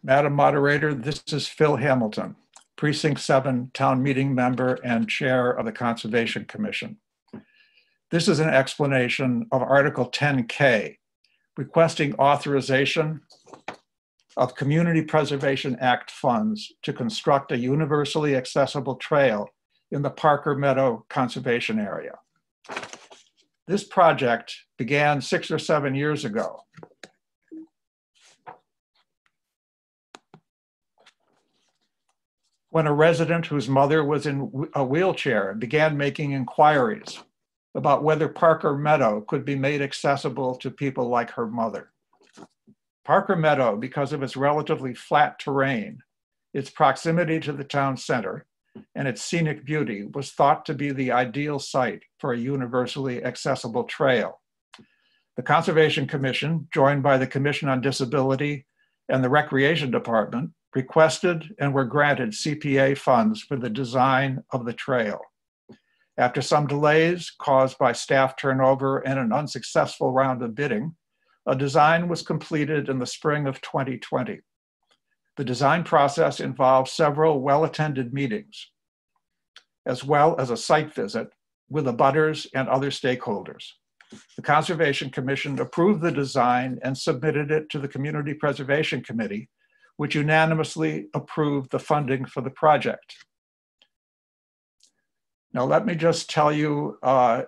Madam Moderator, this is Phil Hamilton, Precinct 7 Town Meeting Member and Chair of the Conservation Commission. This is an explanation of Article 10K, requesting authorization of Community Preservation Act funds to construct a universally accessible trail in the Parker Meadow Conservation Area. This project began 6 or 7 years ago. When a resident whose mother was in a wheelchair began making inquiries about whether Parker Meadow could be made accessible to people like her mother. Parker Meadow, because of its relatively flat terrain, its proximity to the town center, and its scenic beauty, was thought to be the ideal site for a universally accessible trail. The Conservation Commission, joined by the Commission on Disability and the Recreation Department, requested and were granted CPA funds for the design of the trail. After some delays caused by staff turnover and an unsuccessful round of bidding, a design was completed in the spring of 2020. The design process involved several well-attended meetings, as well as a site visit with abutters and other stakeholders. The Conservation Commission approved the design and submitted it to the Community Preservation Committee, which unanimously approved the funding for the project. Now, let me just tell you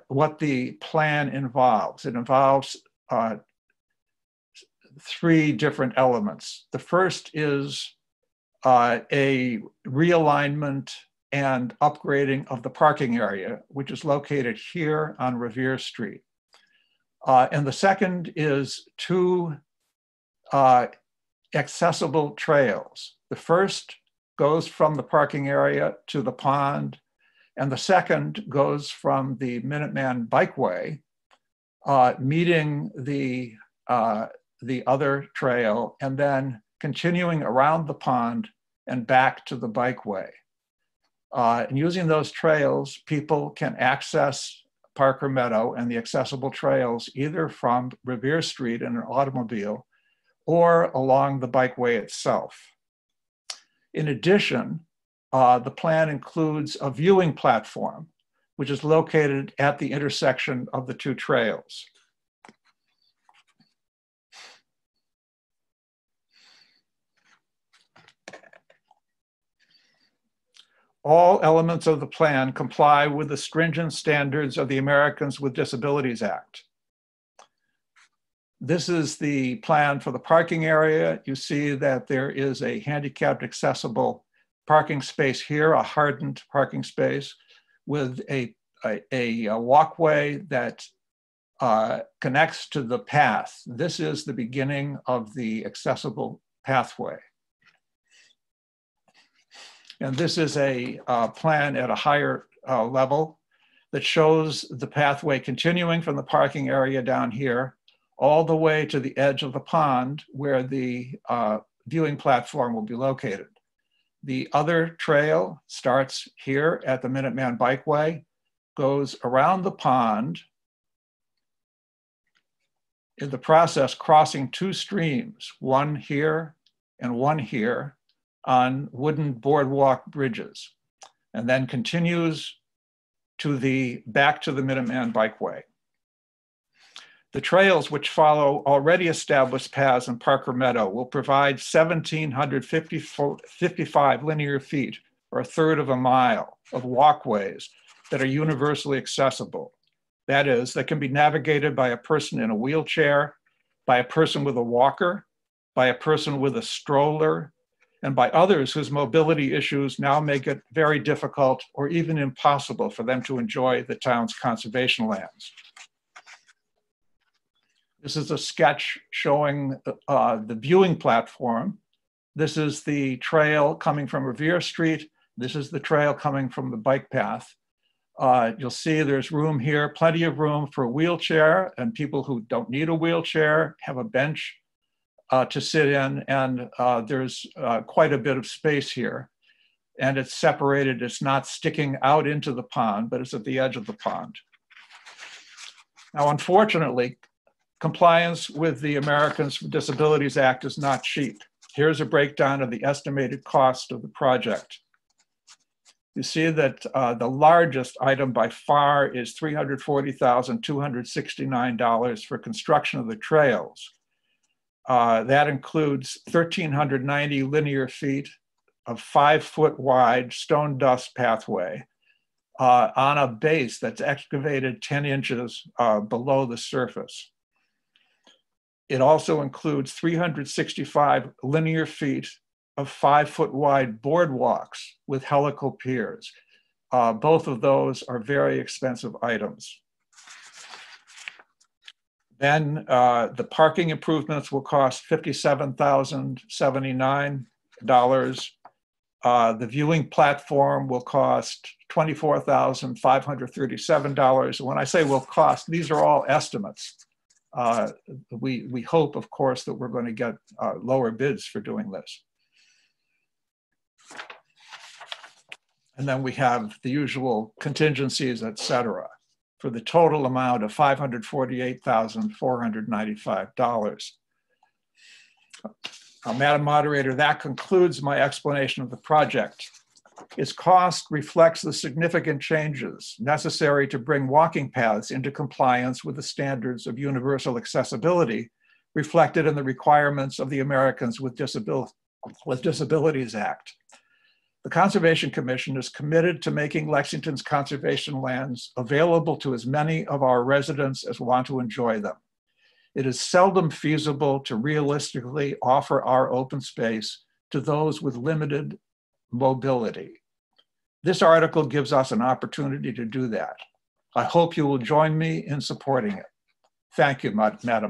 what the plan involves. It involves 3 different elements. The first is a realignment and upgrading of the parking area, which is located here on Revere Street. And the second is 2 accessible trails. The first goes from the parking area to the pond, and the second goes from the Minuteman Bikeway, meeting the other trail, and then continuing around the pond and back to the bikeway. And using those trails, people can access Parker Meadow and the accessible trails either from Revere Street in an automobile or along the bikeway itself. In addition, the plan includes a viewing platform, which is located at the intersection of the 2 trails. All elements of the plan comply with the stringent standards of the Americans with Disabilities Act. This is the plan for the parking area. You see that there is a handicapped accessible parking space here, a hardened parking space with a walkway that connects to the path. This is the beginning of the accessible pathway. And this is a plan at a higher level that shows the pathway continuing from the parking area down here all the way to the edge of the pond where the viewing platform will be located. The other trail starts here at the Minuteman Bikeway, goes around the pond, in the process crossing 2 streams, one here and one here, on wooden boardwalk bridges, and then continues to back to the Minuteman Bikeway. The trails, which follow already established paths in Parker Meadow, will provide 1,755 linear feet, or 1/3 of a mile, of walkways that are universally accessible. That is, that can be navigated by a person in a wheelchair, by a person with a walker, by a person with a stroller, and by others whose mobility issues now make it very difficult or even impossible for them to enjoy the town's conservation lands. This is a sketch showing the viewing platform. This is the trail coming from Revere Street. This is the trail coming from the bike path. You'll see there's room here, plenty of room for a wheelchair, and people who don't need a wheelchair have a bench to sit in, and there's quite a bit of space here. And it's separated, it's not sticking out into the pond, but it's at the edge of the pond. Now, unfortunately, compliance with the Americans with Disabilities Act is not cheap. Here's a breakdown of the estimated cost of the project. You see that the largest item by far is $340,269 for construction of the trails. That includes 1,390 linear feet of 5-foot wide stone dust pathway on a base that's excavated 10 inches below the surface. It also includes 365 linear feet of 5-foot wide boardwalks with helical piers. Both of those are very expensive items. Then the parking improvements will cost $57,079. The viewing platform will cost $24,537. When I say will cost, these are all estimates. We hope, of course, that we're going to get lower bids for doing this. And then we have the usual contingencies, et cetera, for the total amount of $548,495. Madam Moderator, that concludes my explanation of the project. Its cost reflects the significant changes necessary to bring walking paths into compliance with the standards of universal accessibility reflected in the requirements of the Americans with Disabilities Act. The Conservation Commission is committed to making Lexington's conservation lands available to as many of our residents as want to enjoy them. It is seldom feasible to realistically offer our open space to those with limited mobility. This article gives us an opportunity to do that. I hope you will join me in supporting it. Thank you, Madam Moderator.